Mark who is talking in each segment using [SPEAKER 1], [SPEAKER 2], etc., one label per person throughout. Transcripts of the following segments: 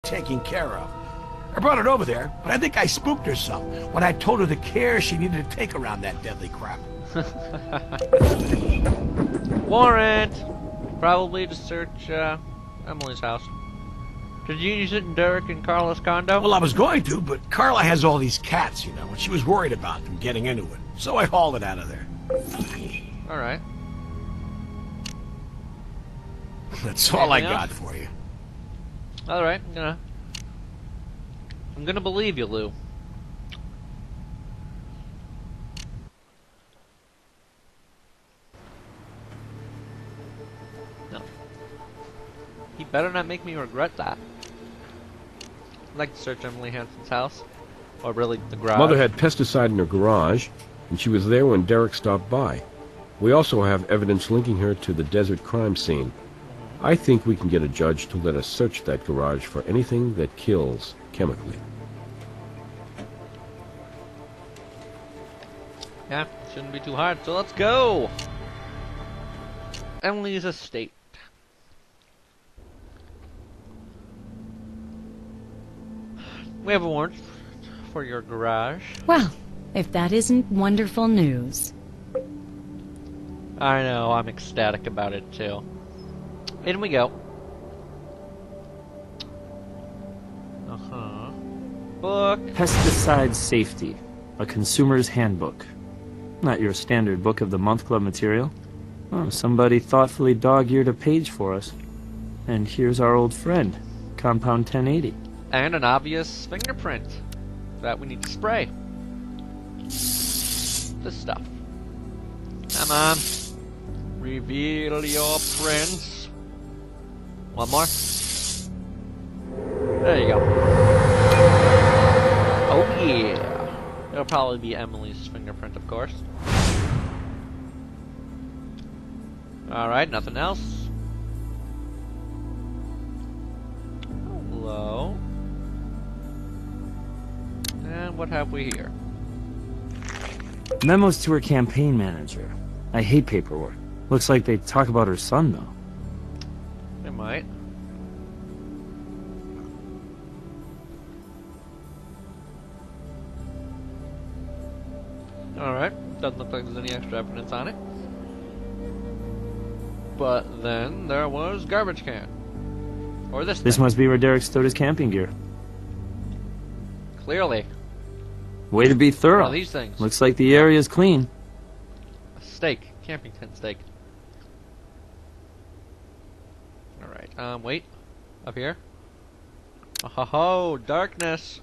[SPEAKER 1] taken care of. I brought it over there, but I think I spooked her some when I told her the care she needed to take around that deadly crap.
[SPEAKER 2] Warrant! Probably to search Emily's house. Did you use it in Derek and Carla's condo?
[SPEAKER 1] Well, I was going to, but Carla has all these cats, you know, and she was worried about them getting into it. So I hauled it out of there.
[SPEAKER 2] Alright.
[SPEAKER 1] That's all I got for you.
[SPEAKER 2] Alright, I'm gonna believe you, Lou. No. He better not make me regret that. I'd like to search Emily Hansen's house. Or really, the garage.
[SPEAKER 3] Mother had pesticide in her garage, and she was there when Derek stopped by. We also have evidence linking her to the desert crime scene. I think we can get a judge to let us search that garage for anything that kills chemically.
[SPEAKER 2] Yeah, shouldn't be too hard, so let's go! Emily's estate. We have a warrant for your garage.
[SPEAKER 4] Well, if that isn't wonderful news.
[SPEAKER 2] I know, I'm ecstatic about it too. In we go. Book.
[SPEAKER 5] Pesticide Safety, a consumer's handbook. Not your standard book of the month club material. Oh, somebody thoughtfully dog-eared a page for us. And here's our old friend, Compound 1080.
[SPEAKER 2] And an obvious fingerprint that we need to spray. This stuff. Come on. Reveal your prints. One more. There you go. Oh yeah. It'll probably be Emily's fingerprint, of course. Alright, nothing else. Hello. And what have we here?
[SPEAKER 5] Memos to her campaign manager. I hate paperwork. Looks like they talk about her son, though.
[SPEAKER 2] They might. Alright, doesn't look like there's any extra evidence on it. But then there was garbage can. Or this
[SPEAKER 5] This
[SPEAKER 2] thing.
[SPEAKER 5] must be where Derek stowed his camping gear.
[SPEAKER 2] Clearly.
[SPEAKER 5] Way to be thorough.
[SPEAKER 2] One of these things.
[SPEAKER 5] Looks like the area's clean.
[SPEAKER 2] A steak. Camping tent steak. Alright, wait. Up here. Oh ho ho, darkness.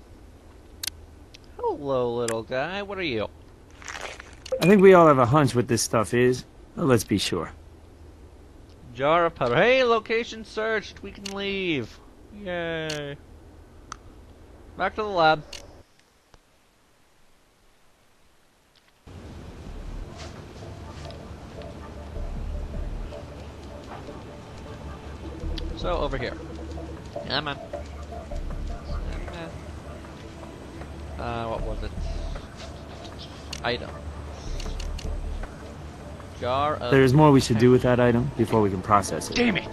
[SPEAKER 2] Hello, little guy. What are you?
[SPEAKER 5] I think we all have a hunch what this stuff is. Well, let's be sure.
[SPEAKER 2] Jar of powder. Hey, location searched. We can leave. Yay. Back to the lab. So, over here. Come on. What was it? Item. Jar of...
[SPEAKER 5] There's more we should do with that item before we can process it.
[SPEAKER 2] Damn it!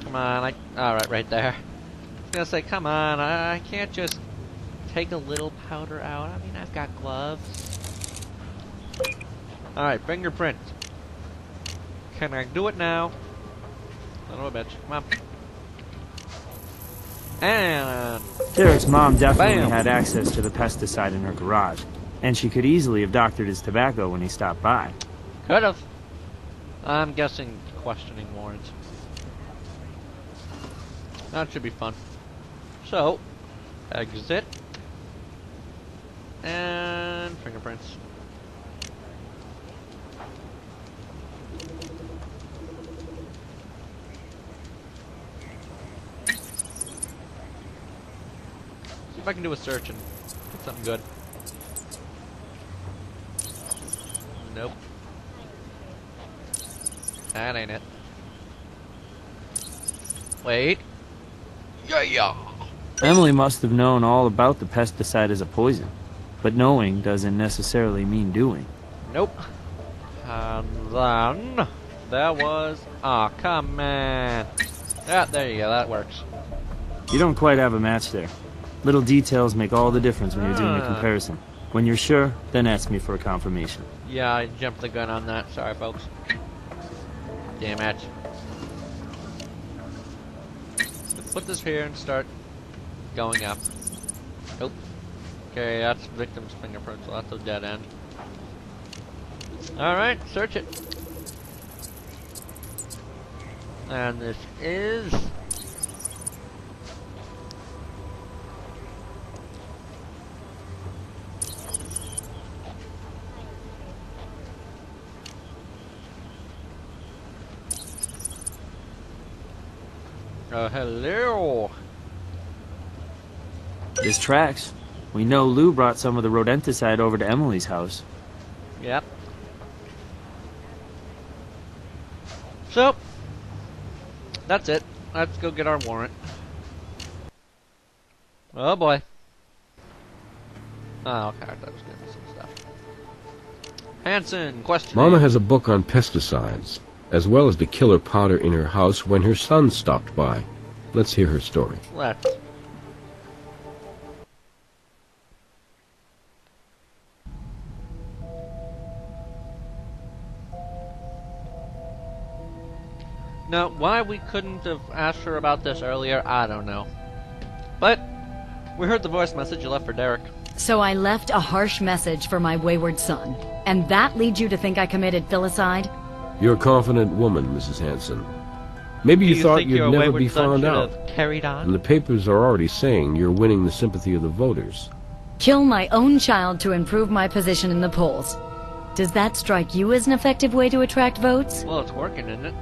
[SPEAKER 2] Come on, alright, right there. I was gonna say, come on, I can't just take a little powder out. I mean, I've got gloves. Alright, fingerprint. Can I do it now? Son of a bitch. Come on. And...
[SPEAKER 5] Derek's mom definitely
[SPEAKER 2] Bam.
[SPEAKER 5] had access to the pesticide in her garage. And she could easily have doctored his tobacco when he stopped by.
[SPEAKER 2] Could've. I'm guessing questioning warrants. That should be fun. So, exit. And fingerprints. See if I can do a search and get something good. Nope. That ain't it. Wait. Yeah.
[SPEAKER 5] Emily must have known all about the pesticide as a poison. But knowing doesn't necessarily mean doing.
[SPEAKER 2] Nope. And then there was... Aw, come on. Yeah, there you go, that works.
[SPEAKER 5] You don't quite have a match there. Little details make all the difference when you're doing a comparison. When you're sure, then ask me for a confirmation.
[SPEAKER 2] Yeah, I jumped the gun on that. Sorry, folks. Damn it. Let's put this here and start going up. Oh. Okay, that's victim's fingerprint, so that's a dead end. Alright, search it. And this is... hello.
[SPEAKER 5] This tracks. We know Lou brought some of the rodenticide over to Emily's house.
[SPEAKER 2] Yep. So, that's it. Let's go get our warrant. Oh boy. Oh, okay, that was gonna be some stuff. Hansen, question.
[SPEAKER 3] Mama has a book on pesticides, as well as the killer powder in her house when her son stopped by. Let's hear her story.
[SPEAKER 2] Let's. Now, why we couldn't have asked her about this earlier, I don't know. But, we heard the voice message you left for Derek.
[SPEAKER 4] So I left a harsh message for my wayward son. And that leads you to think I committed filicide?
[SPEAKER 3] You're a confident woman, Mrs. Hansen. Maybe you thought you'd never be found out.
[SPEAKER 2] Carried on?
[SPEAKER 3] And the papers are already saying you're winning the sympathy of the voters.
[SPEAKER 4] Kill my own child to improve my position in the polls. Does that strike you as an effective way to attract votes?
[SPEAKER 2] Well, it's working, isn't it?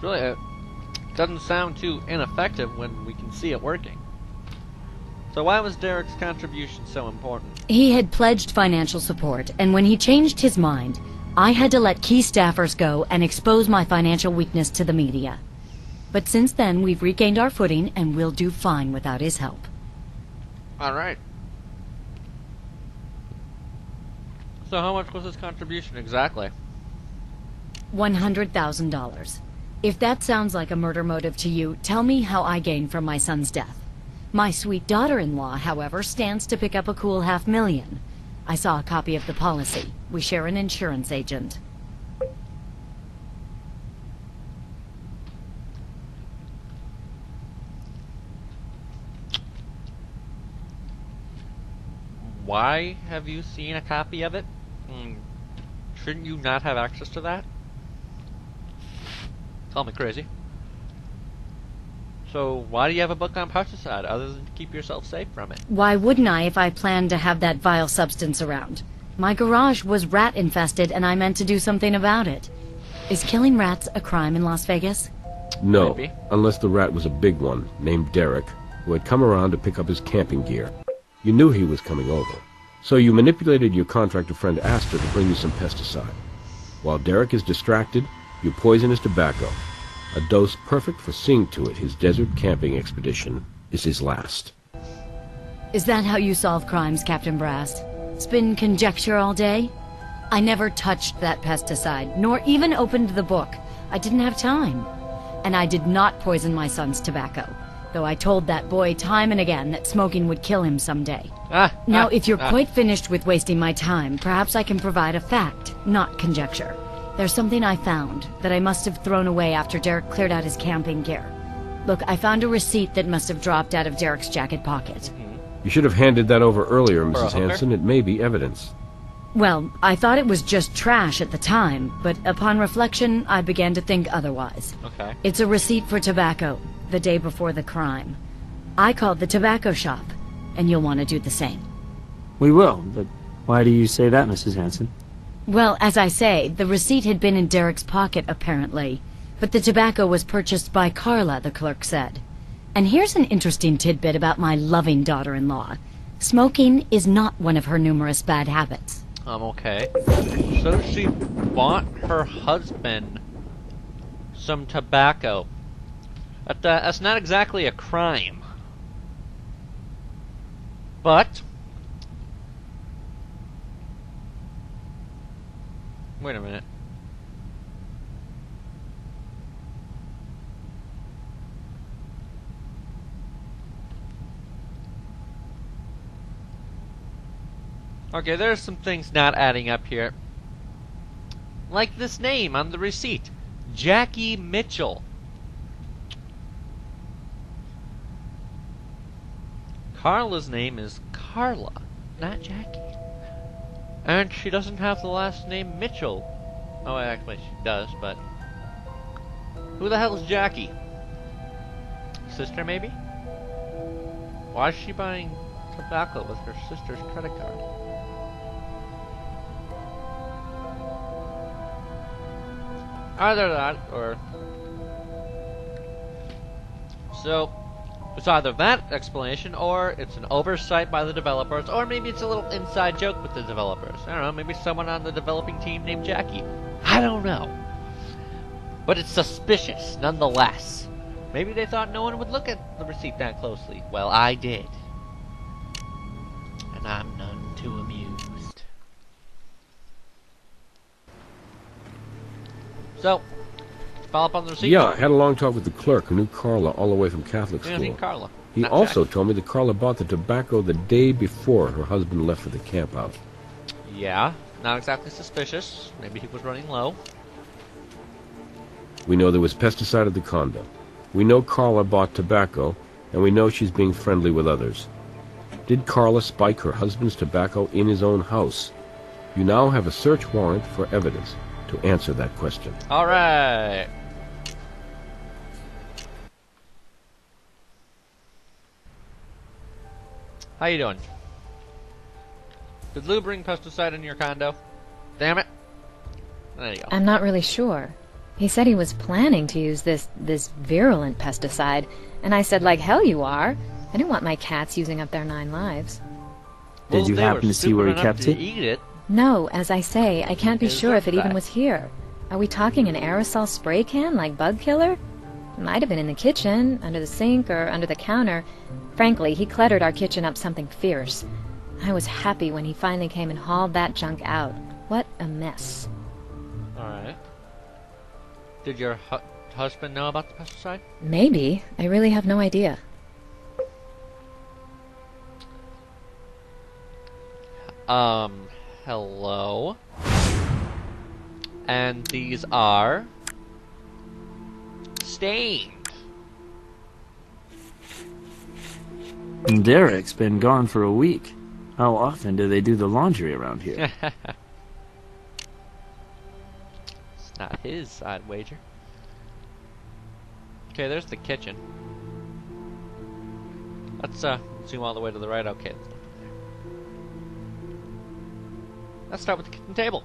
[SPEAKER 2] Really, it doesn't sound too ineffective when we can see it working. So why was Derek's contribution so important?
[SPEAKER 4] He had pledged financial support, and when he changed his mind, I had to let key staffers go and expose my financial weakness to the media. But since then, we've regained our footing, and we'll do fine without his help.
[SPEAKER 2] Alright. So how much was his contribution exactly?
[SPEAKER 4] $100,000. If that sounds like a murder motive to you, tell me how I gain from my son's death. My sweet daughter-in-law, however, stands to pick up a cool $500,000. I saw a copy of the policy. We share an insurance agent.
[SPEAKER 2] Why have you seen a copy of it? Shouldn't you not have access to that? Call me crazy. So why do you have a book on pesticide other than to keep yourself safe from it?
[SPEAKER 4] Why wouldn't I if I planned to have that vile substance around? My garage was rat-infested and I meant to do something about it. Is killing rats a crime in Las Vegas?
[SPEAKER 3] No,
[SPEAKER 2] Maybe.
[SPEAKER 3] Unless the rat was a big one, named Derek, who had come around to pick up his camping gear. You knew he was coming over. So you manipulated your contractor friend Astor to bring you some pesticide. While Derek is distracted, you poison his tobacco. A dose perfect for seeing to it his desert camping expedition is his last.
[SPEAKER 4] Is that how you solve crimes, Captain Brass? Spin conjecture all day? I never touched that pesticide, nor even opened the book. I didn't have time. And I did not poison my son's tobacco, though I told that boy time and again that smoking would kill him someday. Now, if you're quite finished with wasting my time, perhaps I can provide a fact, not conjecture. There's something I found that I must have thrown away after Derek cleared out his camping gear. Look, I found a receipt that must have dropped out of Derek's jacket pocket.
[SPEAKER 3] You should have handed that over earlier,
[SPEAKER 2] For a
[SPEAKER 3] Mrs.
[SPEAKER 2] hooker?
[SPEAKER 3] Hansen. It may be evidence.
[SPEAKER 4] Well, I thought it was just trash at the time, but upon reflection, I began to think otherwise.
[SPEAKER 2] Okay.
[SPEAKER 4] It's a receipt for tobacco, the day before the crime. I called the tobacco shop, and you'll want to do the same.
[SPEAKER 5] We will, but why do you say that, Mrs. Hansen?
[SPEAKER 4] Well, as I say, the receipt had been in Derek's pocket, apparently. But the tobacco was purchased by Carla, the clerk said. And here's an interesting tidbit about my loving daughter-in-law. Smoking is not one of her numerous bad habits.
[SPEAKER 2] Okay. So she bought her husband some tobacco. That's not exactly a crime. But Wait a minute. Okay, there's some things not adding up here. Like this name on the receipt. Jackie Mitchell. Carla's name is Carla, not Jackie. And she doesn't have the last name Mitchell. Oh, actually she does, but... Who the hell is Jackie? Sister, maybe? Why is she buying tobacco with her sister's credit card? Either that, or... So, it's either that explanation, or it's an oversight by the developers, or maybe it's a little inside joke with the developers. I don't know, maybe someone on the developing team named Jackie. I don't know. But it's suspicious, nonetheless. Maybe they thought no one would look at the receipt that closely. Well, I did. And I'm none too amused. So, follow up on the receipt?
[SPEAKER 3] Yeah, I had a long talk with the clerk who knew Carla all the way from Catholic school.
[SPEAKER 2] named Carla.
[SPEAKER 3] He
[SPEAKER 2] Not
[SPEAKER 3] also
[SPEAKER 2] Jackie.
[SPEAKER 3] told me that Carla bought the tobacco the day before her husband left for the camp out.
[SPEAKER 2] Yeah, not exactly suspicious. Maybe he was running low.
[SPEAKER 3] We know there was pesticide at the condo. We know Carla bought tobacco, and we know she's being friendly with others. Did Carla spike her husband's tobacco in his own house? You now have a search warrant for evidence to answer that question.
[SPEAKER 2] All right. How you doing? Did Lou bring pesticide in your condo? Damn it. There you go.
[SPEAKER 6] I'm not really sure. He said he was planning to use this virulent pesticide, and I said, like hell you are. I didn't want my cats using up their 9 lives.
[SPEAKER 5] Did you
[SPEAKER 2] they were
[SPEAKER 5] happen to see where he
[SPEAKER 2] stupid enough
[SPEAKER 5] kept
[SPEAKER 2] to
[SPEAKER 5] it?
[SPEAKER 2] Eat it.
[SPEAKER 6] No, as I say, I can't be
[SPEAKER 2] Is
[SPEAKER 6] sure if it
[SPEAKER 2] that
[SPEAKER 6] even
[SPEAKER 2] fact?
[SPEAKER 6] was here. Are we talking an aerosol spray can, like bug killer? It might have been in the kitchen, under the sink, or under the counter. Frankly, he cluttered our kitchen up something fierce. I was happy when he finally came and hauled that junk out. What a mess.
[SPEAKER 2] Alright. Did your husband know about the pesticide?
[SPEAKER 6] Maybe. I really have no idea.
[SPEAKER 2] Hello? And these are... stained.
[SPEAKER 5] And Derek's been gone for a week. How often do they do the laundry around here?
[SPEAKER 2] It's not his, I'd wager. Okay, there's the kitchen. Let's zoom all the way to the right. Okay. Let's start with the kitchen table.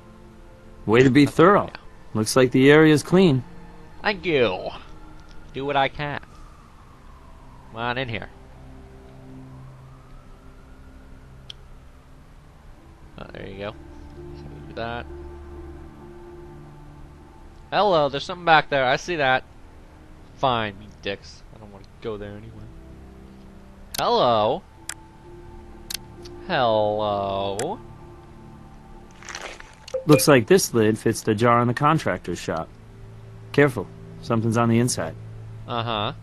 [SPEAKER 5] Way to be thorough. Looks like the area's clean.
[SPEAKER 2] Thank you. Do what I can. Come on in here. Oh, there you go. So we do that. Hello, there's something back there. I see that. Fine, you dicks. I don't want to go there anyway. Hello. Hello.
[SPEAKER 5] Looks like this lid fits the jar in the contractor's shop. Careful, something's on the inside.
[SPEAKER 2] Uh-huh.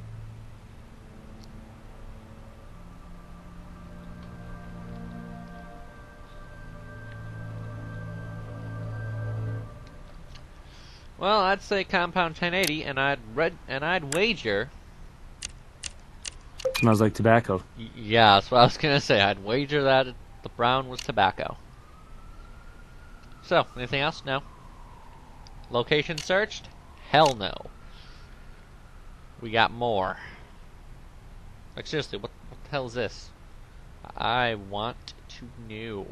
[SPEAKER 2] Well, I'd say compound 1080, and I'd wager.
[SPEAKER 5] Smells like tobacco.
[SPEAKER 2] Yeah, that's what I was gonna say. I'd wager that the brown was tobacco. So, anything else? No. Location searched? Hell no. We got more. Like seriously, what the hell is this? I want to know.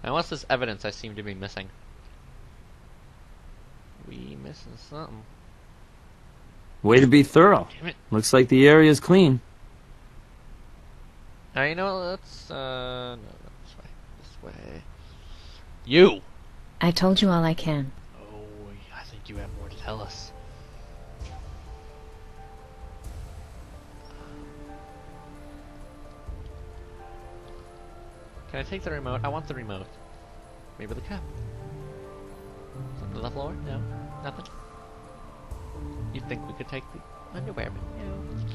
[SPEAKER 2] And what's this evidence I seem to be missing? We missing something.
[SPEAKER 5] Way to be thorough.
[SPEAKER 2] Damn it.
[SPEAKER 5] Looks like the area's clean.
[SPEAKER 2] Now you know, let's no, this way. This way. You!
[SPEAKER 6] I've told you all I can.
[SPEAKER 2] Oh, I think you have more to tell us. Can I take the remote? I want the remote. Maybe the cup. Something on the floor? No? Nothing? You think we could take the underwear? No.